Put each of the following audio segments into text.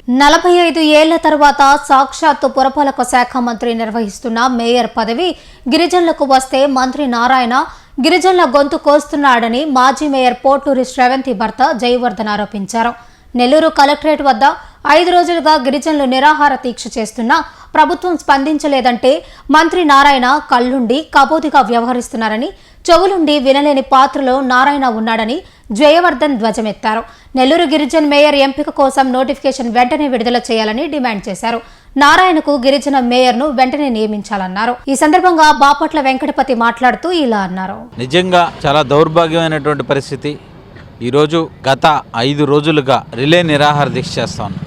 45 ఏళ్ల తర్వాత సాక్షాత్తు పురపాలక శాఖ మంత్రి నిర్వహిస్తున్న మేయర్ పదవి గిరిజనులకు వస్తే మంత్రి నారాయణ గిరిజనుల గొంతు కోస్తున్నాడని మాజీ మేయర్ పోటూరి శ్రవంతి భర్త జయవర్ధన్ ఆరోపించారు. నెల్లూరు కలెక్టరేట్ వద్ద 5 రోజులుగా గిరిజనులు నిరాహార దీక్ష చేస్తున్నా ప్రభుత్వం స్పందించలేదంటే మంత్రి నారాయణ కళ్లుండి కబోదిగా వ్యవహరిస్తున్నారని, చెవులుండి వినలేని పాత్రలో నారాయణ ఉన్నాడని జయవర్ధన్ ధ్వజమెత్తారు. నెల్లూరు గిరిజన మేయర్ ఎంపిక కోసం నోటిఫికేషన్ వెంటనే విడుదల చేయాలని డిమాండ్ చేశారు. నారాయణకు గిరిజన మేయర్ను వెంటనే నియమించాలన్నారు. ఈ సందర్భంగా బాపట్ల వెంకటపతి మాట్లాడుతూ ఇలా అన్నారు. నిజంగా చాలా దౌర్భాగ్యమైనటువంటి పరిస్థితి. ఈరోజు గత 5 రోజులుగా రిలే నిరాహార దీక్ష చేస్తాను.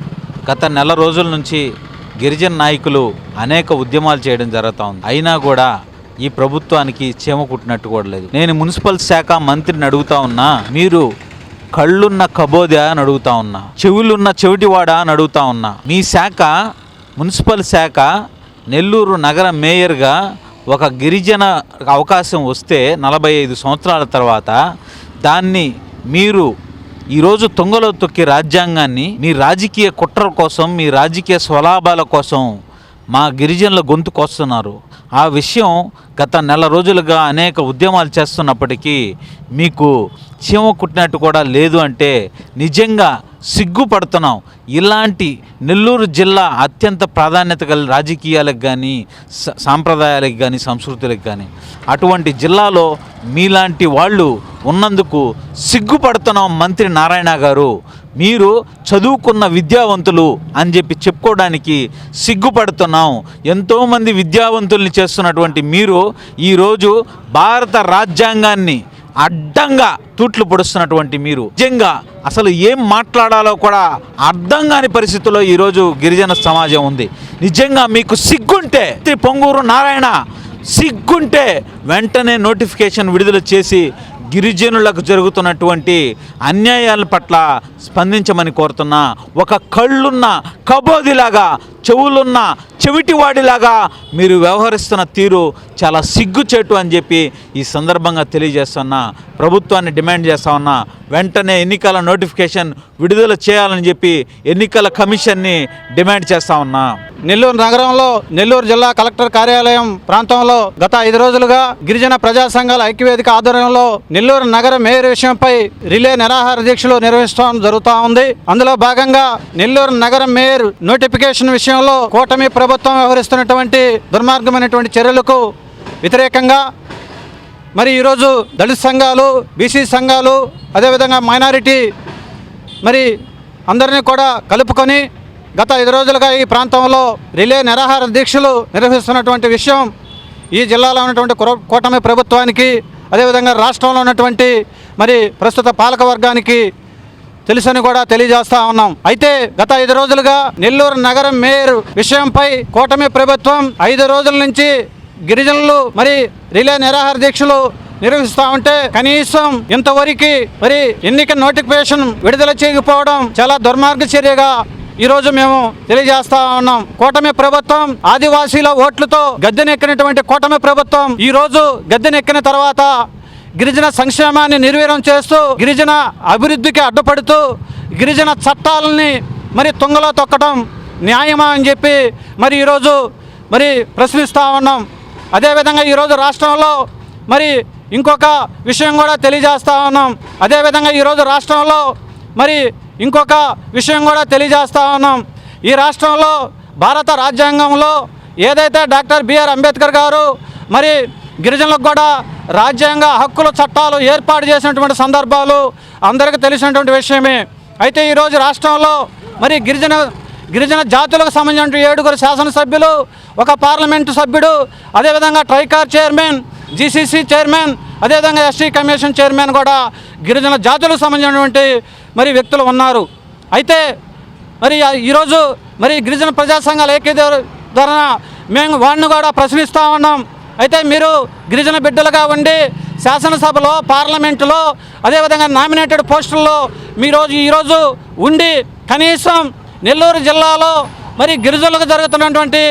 గత నెల రోజుల నుంచి గిరిజన నాయకులు అనేక ఉద్యమాలు చేయడం జరుగుతూ ఉంది. అయినా కూడా ఈ ప్రభుత్వానికి చీమ కుట్టినట్టు కూడా లేదు. నేను మున్సిపల్ శాఖ మంత్రిని అడుగుతా ఉన్నా, మీరు కళ్ళున్న కబోదా అని అడుగుతా ఉన్నా, చెవులున్న చెవిటివాడా అని అడుగుతా ఉన్నా. మీ శాఖ మున్సిపల్ శాఖ నెల్లూరు నగర మేయర్గా ఒక గిరిజన అవకాశం వస్తే 45 సంవత్సరాల తర్వాత దాన్ని మీరు ఈరోజు తొంగలో తొక్కి రాజ్యాంగాన్ని మీ రాజకీయ కుట్ర కోసం, మీ రాజకీయ స్వలాభాల కోసం మా గిరిజనుల గొంతు కోస్తున్నారు. ఆ విషయం గత నెల రోజులుగా అనేక ఉద్యమాలు చేస్తున్నప్పటికీ మీకు చీమ కుట్టినట్టు కూడా లేదు అంటే నిజంగా సిగ్గుపడుతున్నాం. ఇలాంటి నెల్లూరు జిల్లా అత్యంత ప్రాధాన్యత గల రాజకీయాలకు కానీ, సాంప్రదాయాలకు కానీ, సంస్కృతులకు కానీ అటువంటి జిల్లాలో మీలాంటి వాళ్ళు ఉన్నందుకు సిగ్గుపడుతున్నాం. మంత్రి నారాయణ గారు, మీరు చదువుకున్న విద్యావంతులు అని చెప్పి చెప్పుకోవడానికి సిగ్గుపడుతున్నాం. ఎంతోమంది విద్యావంతుల్ని చేస్తున్నటువంటి మీరు ఈరోజు భారత రాజ్యాంగాన్ని అడ్డంగా తూట్లు పొడుస్తున్నటువంటి మీరు నిజంగా అసలు ఏం మాట్లాడాలో కూడా అర్థం కాని పరిస్థితుల్లో ఈరోజు గిరిజన సమాజం ఉంది. నిజంగా మీకు సిగ్గుంటే పొంగూరు నారాయణ సిగ్గుంటే వెంటనే నోటిఫికేషన్ విడుదల చేసి గిరిజనులకు జరుగుతున్నటువంటి అన్యాయాల పట్ల స్పందించమని కోరుతున్నా. ఒక కళ్ళున్న కబోదిలాగా, చెవులున్న చెవిటివాడిలాగా మీరు వ్యవహరిస్తున్న తీరు చాలా సిగ్గుచేటు అని చెప్పి ఈ సందర్భంగా తెలియజేస్తున్నా. ప్రభుత్వాన్ని డిమాండ్ చేస్తా ఉన్నా, వెంటనే ఎన్నికల నోటిఫికేషన్ విడుదల చేయాలని చెప్పి ఎన్నికల కమిషన్ని డిమాండ్ చేస్తా ఉన్నా. నెల్లూరు నగరంలో నెల్లూరు జిల్లా కలెక్టర్ కార్యాలయం ప్రాంతంలో గత 5 రోజులుగా గిరిజన ప్రజా సంఘాల ఐక్యవేదిక ఆధ్వర్యంలో నెల్లూరు నగర మేయర్ విషయంపై రిలే నిరాహార దీక్షలు నిర్వహించడం జరుగుతూ ఉంది. అందులో భాగంగా నెల్లూరు నగర మేయర్ నోటిఫికేషన్ విషయంలో కూటమి ప్రభుత్వం వ్యవహరిస్తున్నటువంటి దుర్మార్గమైనటువంటి చర్యలకు వ్యతిరేకంగా మరి ఈరోజు దళిత సంఘాలు, బీసీ సంఘాలు, అదేవిధంగా మైనారిటీ మరి అందరినీ కూడా కలుపుకొని గత 5 రోజులుగా ఈ ప్రాంతంలో రిలే నిరాహార దీక్షలు నిర్వహిస్తున్నటువంటి విషయం ఈ జిల్లాలో ఉన్నటువంటి కూటమి ప్రభుత్వానికి, అదేవిధంగా రాష్ట్రంలో ఉన్నటువంటి మరి ప్రస్తుత పాలక వర్గానికి తెలుసని కూడా తెలియజేస్తా ఉన్నాం. అయితే గత 5 రోజులుగా నెల్లూరు నగర మేయర్ విషయంపై కూటమి ప్రభుత్వం 5 రోజుల నుంచి గిరిజనులు మరి రిలే నిరాహార దీక్షలు నిర్వహిస్తూ ఉంటే కనీసం ఇంతవరకు మరి ఎన్నిక నోటిఫికేషన్ విడుదల చేయకపోవడం చాలా దుర్మార్గ చర్యగా ఈరోజు మేము తెలియజేస్తా ఉన్నాం. కూటమి ప్రభుత్వం ఆదివాసీల ఓట్లతో గద్దెనెక్కినటువంటి కూటమి ప్రభుత్వం ఈ రోజు గద్దెనెక్కిన తర్వాత గిరిజన సంక్షేమాన్ని నిర్వీర్యం చేస్తూ, గిరిజన అభివృద్ధికి అడ్డుపడుతూ, గిరిజన చట్టాలని మరి తుంగలో తొక్కడం న్యాయమా అని చెప్పి మరి ఈరోజు మరి ప్రశ్నిస్తూ ఉన్నాం. అదేవిధంగా ఈరోజు రాష్ట్రంలో మరి ఇంకొక విషయం కూడా తెలియజేస్తూ ఉన్నాం. అదేవిధంగా ఈరోజు రాష్ట్రంలో మరి ఇంకొక విషయం కూడా తెలియజేస్తా ఉన్నాం. ఈ రాష్ట్రంలో భారత రాజ్యాంగంలో ఏదైతే డాక్టర్ బిఆర్ అంబేద్కర్ గారు మరి గిరిజనులకు కూడా రాజ్యాంగ హక్కుల చట్టాలు ఏర్పాటు చేసినటువంటి సందర్భాలు అందరికీ తెలిసినటువంటి విషయమే. అయితే ఈరోజు రాష్ట్రంలో మరి గిరిజన జాతులకు సంబంధించిన 7 శాసనసభ్యులు, ఒక పార్లమెంటు సభ్యుడు, అదేవిధంగా ట్రైకార్ చైర్మన్, జీసీసీ చైర్మన్, అదేవిధంగా ఎస్టీ కమిషన్ చైర్మన్ కూడా గిరిజన జాతులకు సంబంధించినటువంటి మరి వ్యక్తులు ఉన్నారు. అయితే మరి ఈరోజు మరి గిరిజన ప్రజా సంఘాల ద్వారా మేము వాడిని కూడా ప్రశ్నిస్తూ ఉన్నాం. అయితే మీరు గిరిజన బిడ్డలుగా ఉండి శాసనసభలో, పార్లమెంటులో, అదేవిధంగా నామినేటెడ్ పోస్టుల్లో ఈరోజు ఉండి కనీసం నెల్లూరు జిల్లాలో మరి గిరిజనులకు జరుగుతున్నటువంటి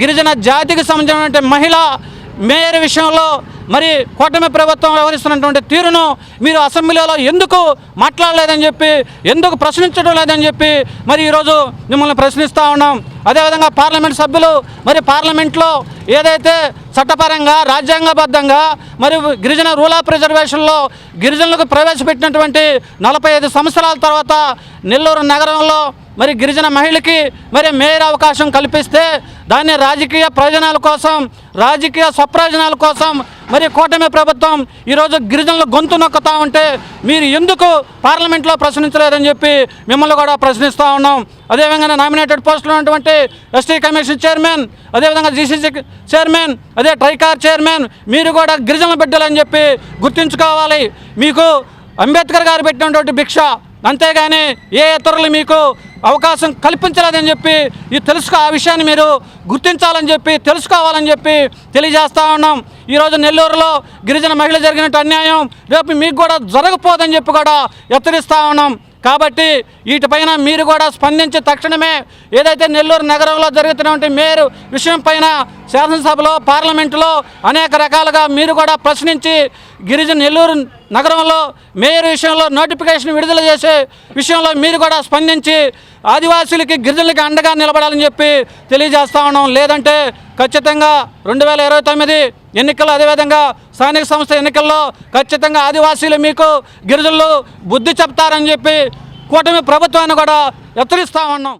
గిరిజన జాతికి సంబంధించినటువంటి మహిళ మేయర్ విషయంలో మరి కూటమి ప్రభుత్వం వ్యవహరిస్తున్నటువంటి తీరును మీరు అసెంబ్లీలో ఎందుకు మాట్లాడలేదని చెప్పి, ఎందుకు ప్రశ్నించడం లేదని చెప్పి మరి ఈరోజు మిమ్మల్ని ప్రశ్నిస్తూ ఉన్నాం. అదేవిధంగా పార్లమెంట్ సభ్యులు మరి పార్లమెంట్లో ఏదైతే చట్టపరంగా రాజ్యాంగబద్ధంగా మరి గిరిజన రూల్ ఆఫ్ రిజర్వేషన్లో గిరిజనులకు ప్రవేశపెట్టినటువంటి 45 సంవత్సరాల తర్వాత నెల్లూరు నగరంలో మరి గిరిజన మహిళకి మరి మేయర్ అవకాశం కల్పిస్తే దాన్ని రాజకీయ ప్రయోజనాల కోసం, రాజకీయ స్వప్రయోజనాల కోసం మరి కూటమి ప్రభుత్వం ఈరోజు గిరిజనుల గొంతు నొక్కుతూ ఉంటే మీరు ఎందుకు పార్లమెంట్లో ప్రశ్నించలేదని చెప్పి మిమ్మల్ని కూడా ప్రశ్నిస్తూ ఉన్నాం. అదేవిధంగా నామినేటెడ్ పోస్టులు ఉన్నటువంటి ఎస్టీ కమిషన్ చైర్మన్, అదేవిధంగా జీసీసీ చైర్మన్, అదే ట్రైకార్ చైర్మన్ మీరు కూడా గిరిజనుల బిడ్డలని చెప్పి గుర్తుంచుకోవాలి. మీకు అంబేద్కర్ గారు పెట్టినటువంటి భిక్ష, అంతేగాని ఏ ఇతరులు మీకు అవకాశం కల్పించలేదని చెప్పి ఆ విషయాన్ని మీరు గుర్తించాలని చెప్పి తెలుసుకోవాలని చెప్పి తెలియజేస్తూ ఉన్నాం. ఈరోజు నెల్లూరులో గిరిజన మహిళ జరిగినట్టు అన్యాయం రేపు మీకు కూడా జరగకపోదని చెప్పి కూడా హెచ్చరిస్తూ ఉన్నాం. కాబట్టి వీటిపైన మీరు కూడా స్పందించి తక్షణమే ఏదైతే నెల్లూరు నగరంలో జరుగుతున్నటువంటి మేయర్ విషయం పైన శాసనసభలో, పార్లమెంటులో అనేక రకాలుగా మీరు కూడా ప్రశ్నించి నెల్లూరు నగరంలో మేయర్ విషయంలో నోటిఫికేషన్ విడుదల చేసే విషయంలో మీరు కూడా స్పందించి ఆదివాసీలకి, గిరిజనులకి అండగా నిలబడాలని చెప్పి తెలియజేస్తా ఉన్నాం. లేదంటే ఖచ్చితంగా 2029 ఎన్నికల్లో, అదేవిధంగా స్థానిక సంస్థ ఎన్నికల్లో ఖచ్చితంగా ఆదివాసీలు మీకు, గిరిజనులు బుద్ధి చెప్తారని చెప్పి కూటమి ప్రభుత్వాన్ని కూడా హెచ్చరిస్తా ఉన్నాం.